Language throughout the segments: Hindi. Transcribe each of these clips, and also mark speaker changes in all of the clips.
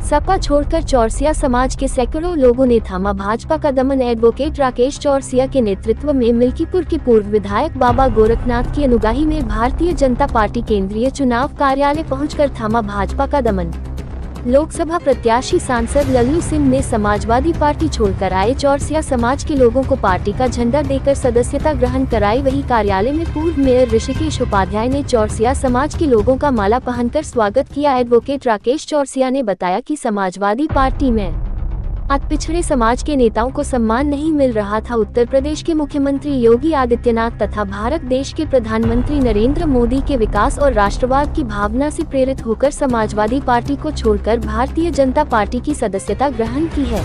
Speaker 1: सपा छोड़कर चौरसिया समाज के सैकड़ों लोगों ने थामा भाजपा का दमन। एडवोकेट राकेश चौरसिया के नेतृत्व में मिल्कीपुर के पूर्व विधायक बाबा गोरखनाथ की अनुगाही में भारतीय जनता पार्टी केंद्रीय चुनाव कार्यालय पहुंचकर थामा भाजपा का दमन। लोकसभा प्रत्याशी सांसद लल्लू सिंह ने समाजवादी पार्टी छोड़कर आए चौरसिया समाज के लोगों को पार्टी का झंडा देकर सदस्यता ग्रहण कराई। वही कार्यालय में पूर्व मेयर ऋषिकेश उपाध्याय ने चौरसिया समाज के लोगों का माला पहनकर स्वागत किया। एडवोकेट राकेश चौरसिया ने बताया कि समाजवादी पार्टी में पिछड़े समाज के नेताओं को सम्मान नहीं मिल रहा था। उत्तर प्रदेश के मुख्यमंत्री योगी आदित्यनाथ तथा भारत देश के प्रधानमंत्री नरेंद्र मोदी के विकास और राष्ट्रवाद की भावना से प्रेरित होकर समाजवादी पार्टी को छोड़कर भारतीय जनता पार्टी की सदस्यता ग्रहण की है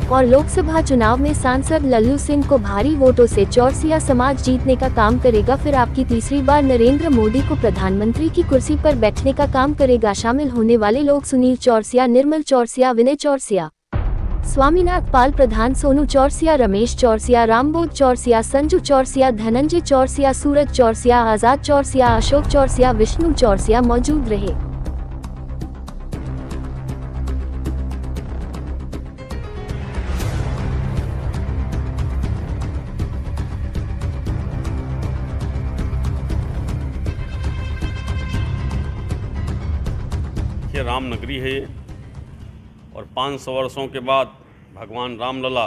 Speaker 1: और लोकसभा चुनाव में सांसद लल्लू सिंह को भारी वोटों से चौरसिया समाज जीतने का काम करेगा। फिर आपकी तीसरी बार नरेंद्र मोदी को प्रधानमंत्री की कुर्सी पर बैठने का काम करेगा। शामिल होने वाले लोग सुनील चौरसिया, निर्मल चौरसिया, विनय चौरसिया, स्वामीनाथ पाल प्रधान, सोनू चौरसिया, रमेश चौरसिया, रामबोध चौरसिया, संजू चौरसिया, धनंजय चौरसिया, सूरज चौरसिया, आजाद चौरसिया, अशोक चौरसिया, विष्णु चौरसिया मौजूद रहे।
Speaker 2: ये राम नगरी है और 500 वर्षों के बाद भगवान रामलला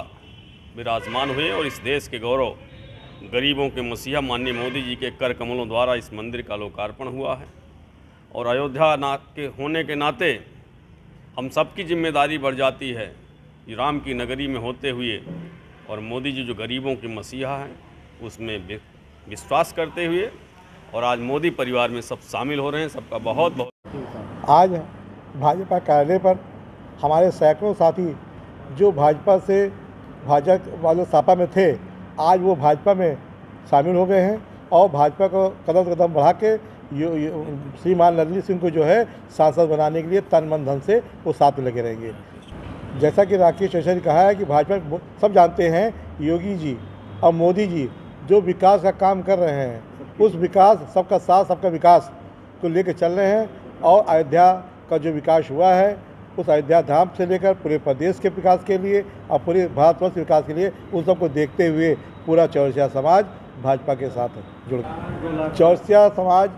Speaker 2: विराजमान हुए और इस देश के गौरव गरीबों के मसीहा माननीय मोदी जी के कर कमलों द्वारा इस मंदिर का लोकार्पण हुआ है। और अयोध्या के होने के नाते हम सबकी जिम्मेदारी बढ़ जाती है कि राम की नगरी में होते हुए और मोदी जी जो गरीबों के मसीहा हैं उसमें विश्वास करते हुए और आज मोदी परिवार में सब शामिल हो रहे हैं। सबका बहुत बहुत
Speaker 3: आज भाजपा कार्यालय पर हमारे सैकड़ों साथी जो भाजपा वाले सपा में थे, आज वो भाजपा में शामिल हो गए हैं और भाजपा को कदम कदम बढ़ा के श्रीमान लल्लू सिंह को जो है सांसद बनाने के लिए तन मन धन से वो साथ में लगे रहेंगे। जैसा कि राकेश चौरसिया ने कहा है कि भाजपा सब जानते हैं योगी जी और मोदी जी जो विकास का काम कर रहे हैं, उस विकास सबका साथ सबका विकास को लेकर चल रहे हैं और अयोध्या का जो विकास हुआ है उस अयोध्या धाम से लेकर पूरे प्रदेश के विकास के लिए और पूरे भारतवर्ष के विकास के लिए उन सबको देखते हुए पूरा चौरसिया समाज भाजपा के साथ जुड़ गया। चौरसिया समाज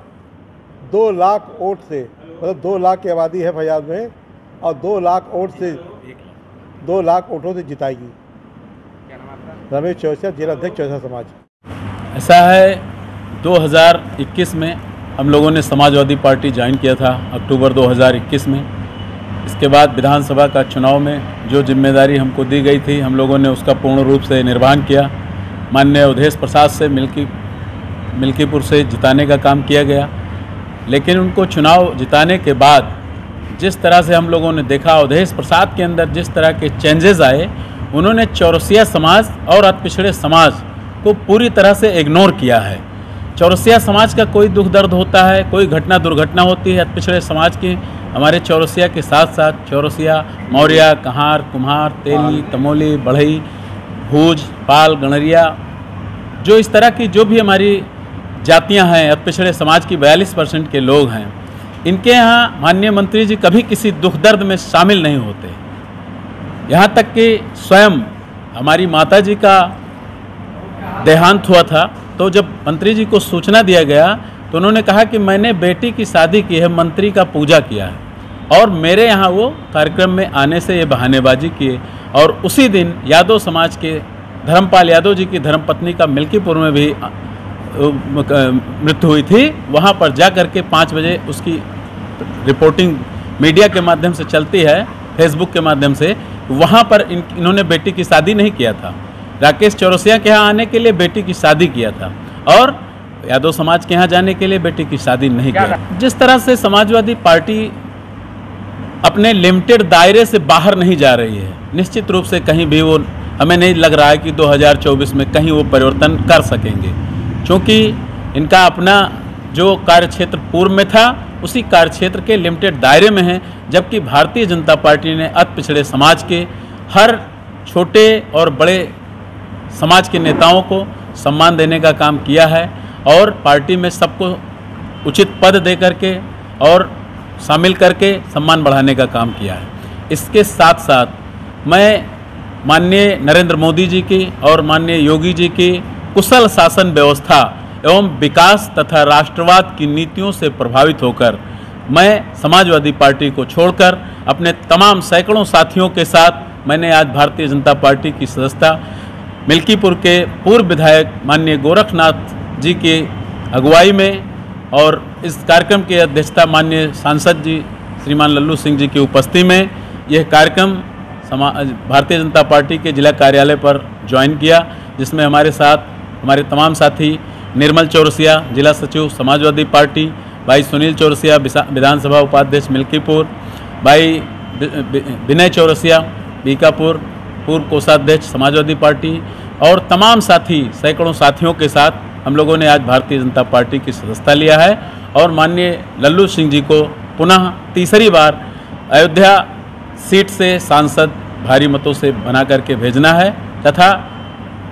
Speaker 3: 2 लाख वोट से, मतलब 2 लाख की आबादी है फैजाज में और 2 लाख वोट से 2 लाख वोटों से जिताएगी। रमेश चौरसिया, जिला अध्यक्ष चौरसिया समाज।
Speaker 4: ऐसा है 2021 में हम लोगों ने समाजवादी पार्टी ज्वाइन किया था अक्टूबर 2021 में। इसके बाद विधानसभा का चुनाव में जो जिम्मेदारी हमको दी गई थी हम लोगों ने उसका पूर्ण रूप से निर्वहन किया। माननीय अवधेश प्रसाद से मिल्कीपुर से जिताने का काम किया गया, लेकिन उनको चुनाव जिताने के बाद जिस तरह से हम लोगों ने देखा अवधेश प्रसाद के अंदर जिस तरह के चेंजेस आए, उन्होंने चौरसिया समाज और अति पिछड़े समाज को पूरी तरह से इग्नोर किया है। चौरसिया समाज का कोई दुख दर्द होता है, कोई घटना दुर्घटना होती है पिछड़े समाज की, हमारे चौरसिया के साथ साथ चौरसिया, मौर्या, कहार, कुम्हार, तेली, तमोली, बढ़ई, भूज, पाल, गणरिया, जो इस तरह की जो भी हमारी जातियां हैं पिछड़े समाज की 42% के लोग हैं, इनके यहाँ माननीय मंत्री जी कभी किसी दुख दर्द में शामिल नहीं होते। यहाँ तक कि स्वयं हमारी माता जी का देहांत हुआ था तो जब मंत्री जी को सूचना दिया गया तो उन्होंने कहा कि मैंने बेटी की शादी की है, मंत्री का पूजा किया है और मेरे यहाँ वो कार्यक्रम में आने से ये बहानेबाजी किए। और उसी दिन यादव समाज के धर्मपाल यादव जी की धर्मपत्नी का मिल्कीपुर में भी मृत्यु हुई थी। वहाँ पर जा कर के 5 बजे उसकी रिपोर्टिंग मीडिया के माध्यम से चलती है, फेसबुक के माध्यम से। वहाँ पर इन्होंने बेटी की शादी नहीं किया था। राकेश चौरसिया के यहाँ आने के लिए बेटी की शादी किया था और यादव समाज के यहाँ जाने के लिए बेटी की शादी नहीं किया। जिस तरह से समाजवादी पार्टी अपने लिमिटेड दायरे से बाहर नहीं जा रही है, निश्चित रूप से कहीं भी वो हमें नहीं लग रहा है कि 2024 में कहीं वो परिवर्तन कर सकेंगे, क्योंकि इनका अपना जो कार्यक्षेत्र पूर्व में था उसी कार्यक्षेत्र के लिमिटेड दायरे में है, जबकि भारतीय जनता पार्टी ने अति पिछड़े समाज के हर छोटे और बड़े समाज के नेताओं को सम्मान देने का काम किया है और पार्टी में सबको उचित पद दे करके और शामिल करके सम्मान बढ़ाने का काम किया है। इसके साथ साथ मैं माननीय नरेंद्र मोदी जी की और माननीय योगी जी की कुशल शासन व्यवस्था एवं विकास तथा राष्ट्रवाद की नीतियों से प्रभावित होकर मैं समाजवादी पार्टी को छोड़कर अपने तमाम सैकड़ों साथियों के साथ मैंने आज भारतीय जनता पार्टी की सदस्यता मिल्कीपुर के पूर्व विधायक माननीय गोरखनाथ जी की अगुवाई में और इस कार्यक्रम की अध्यक्षता माननीय सांसद जी श्रीमान लल्लू सिंह जी की उपस्थिति में यह कार्यक्रम भारतीय जनता पार्टी के जिला कार्यालय पर ज्वाइन किया, जिसमें हमारे साथ हमारे तमाम साथी निर्मल चौरसिया जिला सचिव समाजवादी पार्टी, भाई सुनील चौरसिया विधानसभा उपाध्यक्ष मिल्कीपुर, भाई विनय चौरसिया बीकापुर पूर्व कोषाध्यक्ष समाजवादी पार्टी और तमाम साथी सैकड़ों साथियों के साथ हम लोगों ने आज भारतीय जनता पार्टी की सदस्यता लिया है और माननीय लल्लू सिंह जी को पुनः तीसरी बार अयोध्या सीट से सांसद भारी मतों से बना करके भेजना है तथा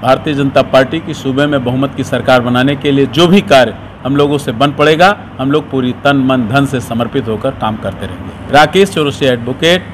Speaker 4: भारतीय जनता पार्टी की सूबे में बहुमत की सरकार बनाने के लिए जो भी कार्य हम लोगों से बन पड़ेगा, हम लोग पूरी तन मन धन से समर्पित होकर काम करते रहेंगे। राकेश चौरसिया एडवोकेट,